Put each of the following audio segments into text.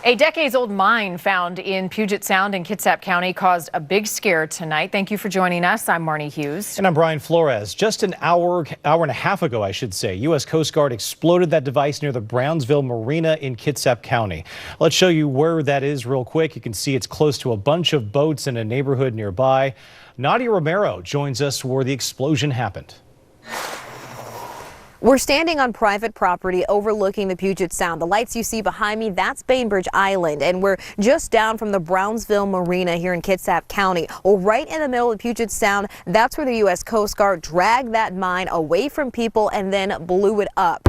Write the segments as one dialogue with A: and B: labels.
A: A decades-old mine found in Puget Sound in Kitsap County caused a big scare tonight. Thank you for joining us. I'm Marnie Hughes.
B: And I'm Brian Flores. Just an hour and a half ago, I should say, U.S. Coast Guard exploded that device near the Brownsville Marina in Kitsap County. Let's show you where that is real quick. You can see it's close to a bunch of boats in a neighborhood nearby. Nadia Romero joins us where the explosion happened.
C: We're standing on private property overlooking the Puget Sound. The lights you see behind me, that's Bainbridge Island, and we're just down from the Brownsville Marina here in Kitsap County. Well, right in the middle of Puget Sound, that's where the U.S. Coast Guard dragged that mine away from people and then blew it up.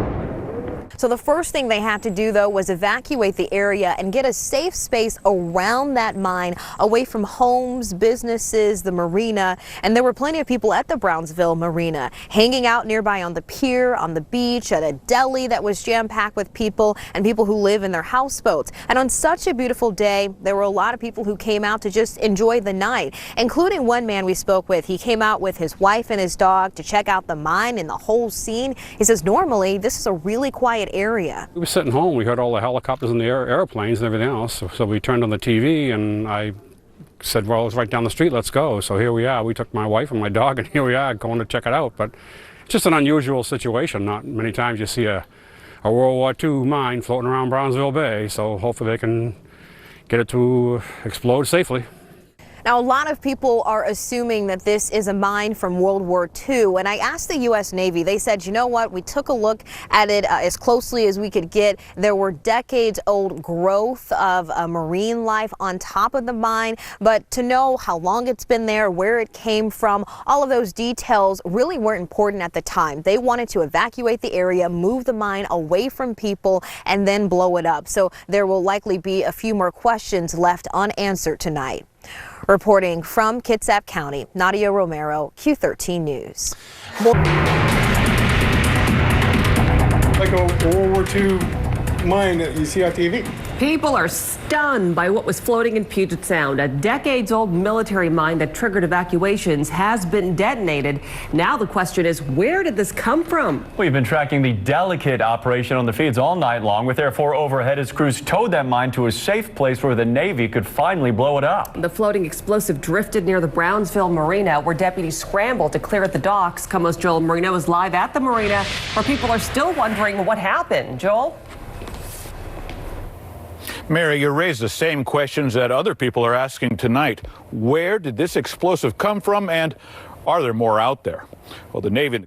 C: So the first thing they had to do, though, was evacuate the area and get a safe space around that mine, away from homes, businesses, the marina. And there were plenty of people at the Brownsville Marina, hanging out nearby on the pier, on the beach, at a deli that was jam-packed with people and people who live in their houseboats. And on such a beautiful day, there were a lot of people who came out to just enjoy the night, including one man we spoke with. He came out with his wife and his dog to check out the mine and the whole scene. He says normally this is a really quiet area.
D: We were sitting home, we heard all the helicopters and the airplanes and everything else, so we turned on the TV and I said, well, it's right down the street, let's go. So here we are. We took my wife and my dog and here we are going to check it out. But it's just an unusual situation. Not many times you see a World War II mine floating around Brownsville Bay, so hopefully they can get it to explode safely.
C: Now, a lot of people are assuming that this is a mine from World War II, and I asked the U.S. Navy. They said, you know what, we took a look at it as closely as we could get. There were decades-old growth of marine life on top of the mine, but to know how long it's been there, where it came from, all of those details really weren't important at the time. They wanted to evacuate the area, move the mine away from people, and then blow it up. So there will likely be a few more questions left unanswered tonight. Reporting from Kitsap County, Nadia Romero, Q13 News.
E: Like a World War II mine that you see on TV.
F: People are stunned by what was floating in Puget Sound. A decades-old military mine that triggered evacuations has been detonated. Now the question is, where did this come from?
G: We've been tracking the delicate operation on the feeds all night long, with Air 4 overhead as crews towed that mine to a safe place where the Navy could finally blow it up.
F: The floating explosive drifted near the Brownsville Marina, where deputies scrambled to clear at the docks. KOMO's Joel Marino is live at the marina, where people are still wondering what happened. Joel?
H: Mary, you raised the same questions that other people are asking tonight. Where did this explosive come from, and are there more out there? Well, the Navy...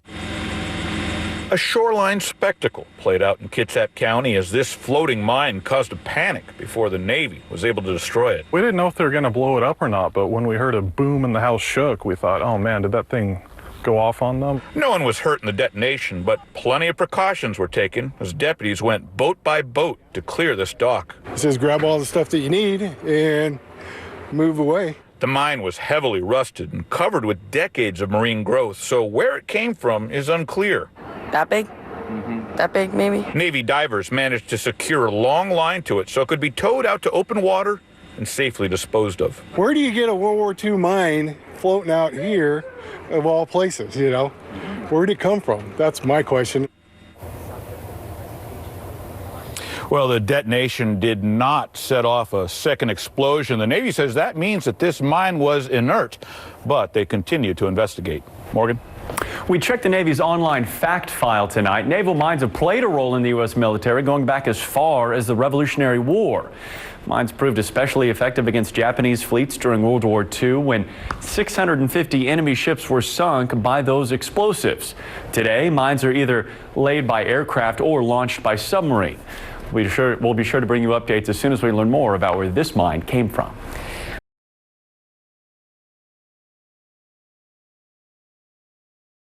H: A shoreline spectacle played out in Kitsap County as this floating mine caused a panic before the Navy was able to destroy it.
I: We didn't know if they were going to blow it up or not, but when we heard a boom and the house shook, we thought, oh man, did that thing go off on them?
H: No one was hurt in the detonation, but plenty of precautions were taken as deputies went boat by boat to clear this dock.
E: It says grab all the stuff that you need and move away.
H: The mine was heavily rusted and covered with decades of marine growth, so where it came from is unclear.
J: That big? That big, maybe?
H: Navy divers managed to secure a long line to it so it could be towed out to open water and safely disposed of.
E: Where do you get a World War II mine floating out here of all places, you know? Where'd it come from? That's my question.
H: Well, the detonation did not set off a second explosion. The Navy says that means that this mine was inert, but they continue to investigate. Morgan?
G: We checked the Navy's online fact file tonight. Naval mines have played a role in the U.S. military going back as far as the Revolutionary War. Mines proved especially effective against Japanese fleets during World War II when 650 enemy ships were sunk by those explosives. Today, mines are either laid by aircraft or launched by submarine. We'll be sure to bring you updates as soon as we learn more about where this mine came from.